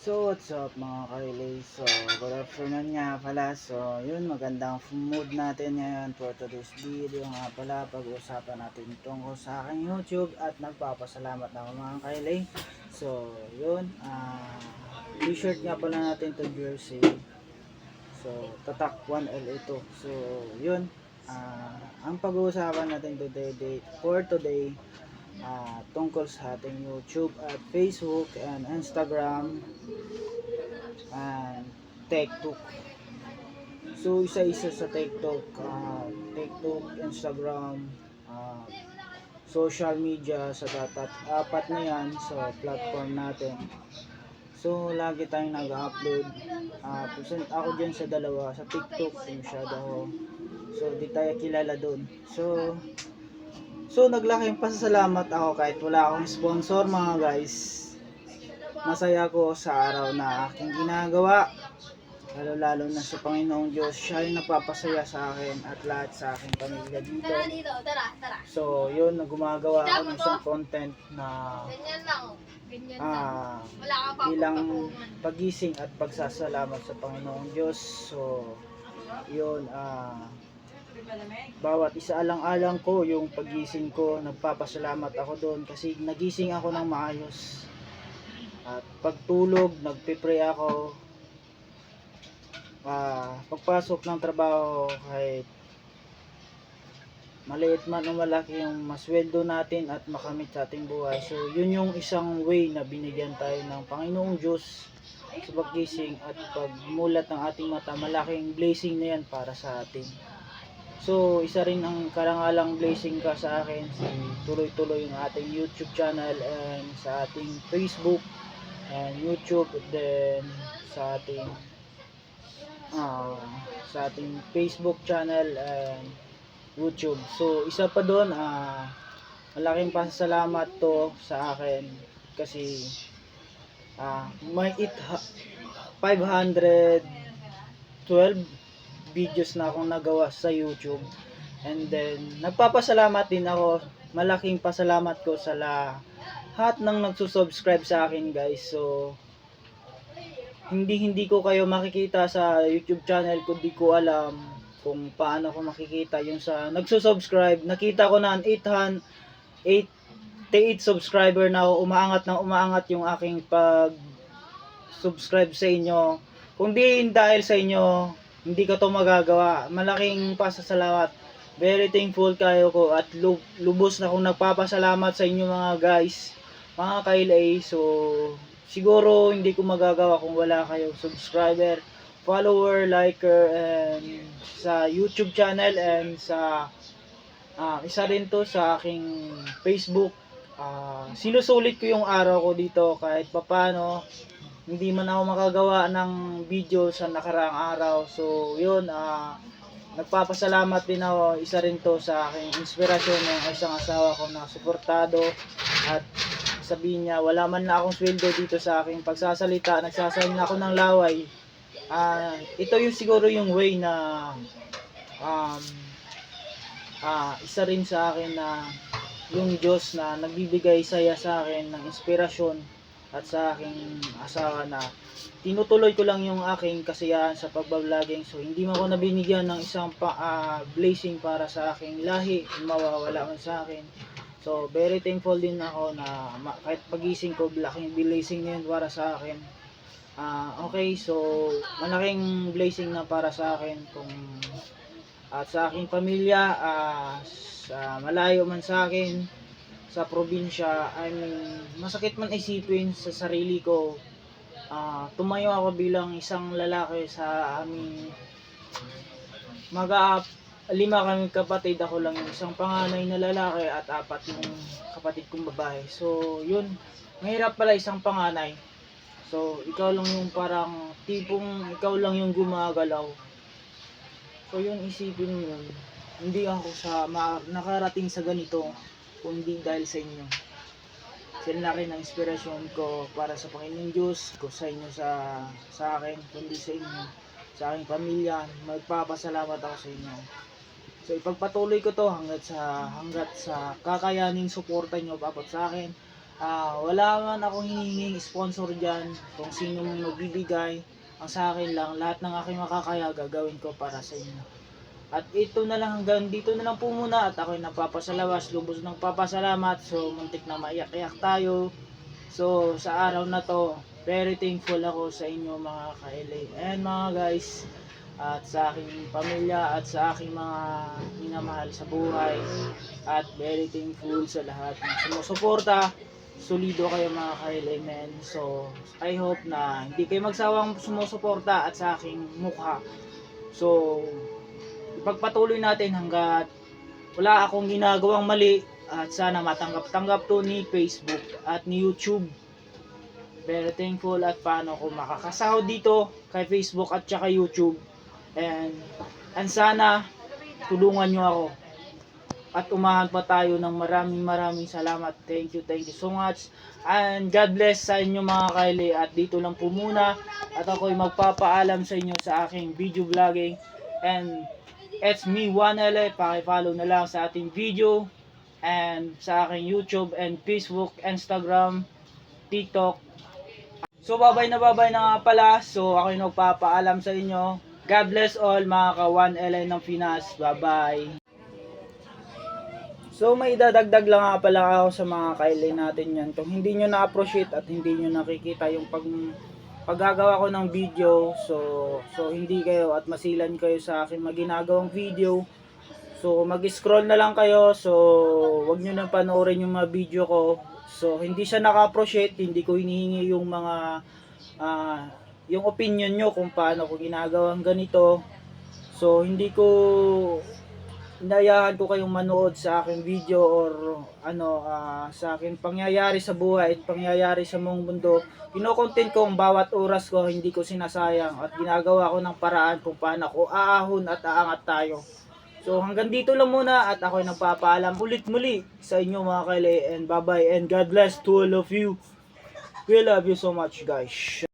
So what's up mga kailay? So good afternoon nga pala. So yun, magandang mood natin ngayon for today's video nga pala. Pag-uusapan natin tungkol sa aking YouTube at nagpapasalamat na ako mga kailay. So yun, t-shirt nga pala natin to jersey. So tatak 1L ito. So yun, ang pag-uusapan natin for today tungkol sa ating YouTube at Facebook and Instagram and TikTok. So isa-isa sa TikTok, Instagram, social media sa apat na yan sa platform natin. So lagi tayong nag-upload. Present ako dyan sa dalawa, sa TikTok, masyado ako. So di tayo kilala doon. So naglaking pasasalamat ako kahit wala akong sponsor mga guys. Masaya ko sa araw na aking ginagawa. Lalo na sa Panginoong Diyos. Siya yung napapasaya sa akin at lahat sa aking pamilya dito. So yun, gumagawa ako ng isang content na bilang pagising at pagsasalamat sa Panginoong Diyos. So yun, bawat isa alang-alang ko yung pagising ko, nagpapasalamat ako doon kasi nagising ako ng maayos. At pagtulog, nagpe-pray ako. Pagpasok ng trabaho, kahit maliit man o malaki yung masweldo natin at makamit sa ating buhay. So yun yung isang way na binigyan tayo ng Panginoong Diyos sa paggising at pagmulat ng ating mata. Malaking blessing na yan para sa atin. So isa rin ang karangalang blessing ka sa akin, tuloy-tuloy yung ating YouTube channel and sa ating Facebook and YouTube, then sa ating Facebook channel and YouTube. So isa pa doon, malaking pasasalamat to sa akin kasi may 512 videos na akong nagawa sa YouTube. And then nagpapasalamat din ako, malaking pasalamat ko sa lahat ng nagsusubscribe sa akin guys. So hindi ko kayo makikita sa YouTube channel ko, di ko alam kung paano ko makikita yung sa nagsusubscribe. Nakita ko na 88 subscriber na ako, umaangat yung aking pag subscribe sa inyo. Kung di dahil sa inyo, hindi ko to magagawa. Malaking pasasalamat. Very thankful kayo ko at lubos na akong nagpapasalamat sa inyo mga guys, mga kailay. So siguro hindi ko magagawa kung wala kayong subscriber, follower, liker, and sa YouTube channel and sa isa rin to sa aking Facebook. Sinusulit ko yung araw ko dito kahit papano. Hindi man ako makagawa ng video sa nakaraang araw. So yun, nagpapasalamat din ako. Isa rin to sa aking inspirasyon ng isang asawa ko na suportado at sabihin niya wala man na akong sweldo dito sa aking pagsasalita, nagsasayin na ako ng laway. Ito yung siguro yung way na isa rin sa akin na yung Diyos na nagbibigay saya sa akin ng inspirasyon at sa aking asawa na tinutuloy ko lang yung aking kasiyahan sa pagbabloging. So hindi mo ako nabinigyan ng isang blessing para sa aking lahi, mawawala man sa akin. So very thankful din ako na kahit pagising ko, malaking blessing na yun para sa akin. Okay, so malaking blessing na para sa akin at sa aking pamilya, sa malayo man sa akin, sa probinsya. I mean, masakit man isipin sa sarili ko, tumayo ako bilang isang lalaki sa aming lima kami kapatid. Ako lang yung isang panganay na lalaki at apat yung kapatid kong babae. So yun, mahirap pala isang panganay. So ikaw lang yung parang tipong ikaw lang yung gumagalaw. So yun, isipin mo yun. Hindi ako nakarating sa ganito kundi dahil sa inyo. Sila rin ang inspirasyon ko para sa Panginoong Diyos, ko sa inyo, sa akin, kundi sa inyo, sa aking pamilya. Magpapasalamat ako sa inyo. So ipagpatuloy ko to hanggat sa kakayaning suporta nyo abot sa akin. Wala man akong hinihinging sponsor dyan, kung sino mong magbibigay. Ang sa akin lang, lahat ng aking makakaya gagawin ko para sa inyo. At ito na lang, hanggang dito na lang po muna, at ako'y napapasalamat, lubos ng papasalamat. So muntik na maiyak-iyak tayo. So sa araw na to, very thankful ako sa inyo mga ka-LA and mga guys, at sa aking pamilya at sa aking mga minamahal sa buhay. At very thankful sa lahat ng sumusuporta. Solido kayo mga ka-LA men. So I hope na hindi kayo magsawang sumusuporta at sa aking mukha. So ipagpatuloy natin hanggat wala akong ginagawang mali, at sana matanggap-tanggap to ni Facebook at ni YouTube. Very thankful at paano ko makakasahod dito kay Facebook at saka YouTube. And sana tulungan nyo ako at umahan pa tayo ng maraming salamat. Thank you so much. And God bless sa inyo mga kaili. At dito lang po muna. At ako'y magpapaalam sa inyo sa aking video vlogging. And it's me, 1LA. Paki-follow na lang sa ating video. And sa aking YouTube and Facebook, Instagram, TikTok. So babay na nga pala. So ako'y magpapaalam sa inyo. God bless all mga ka-1LA ng Pinas. Bye-bye. So may idadagdag lang nga pala ako sa mga kailay natin yan. Kung hindi nyo na-appreciate at hindi nyo nakikita yung paggagawa ko ng video, so hindi kayo at masilan kayo sa aking maginagawang video. So mag-scroll na lang kayo. So wag nyo nang panoorin yung mga video ko. So hindi siya naka-appreciate, hindi ko hinihingi yung mga yung opinion nyo kung paano ko ginagawang ganito. So hindi ko inayahan ko kayong manood sa aking video or sa aking pangyayari sa buhay at pangyayari sa mong mundo. Kino-content ko ang bawat oras ko, hindi ko sinasayang at ginagawa ko ng paraan kung paano ko aahon at aangat tayo. So hanggang dito lang muna at ako'y nagpapaalam ulit muli sa inyo mga kaili, and bye bye and God bless to all of you. We love you so much guys.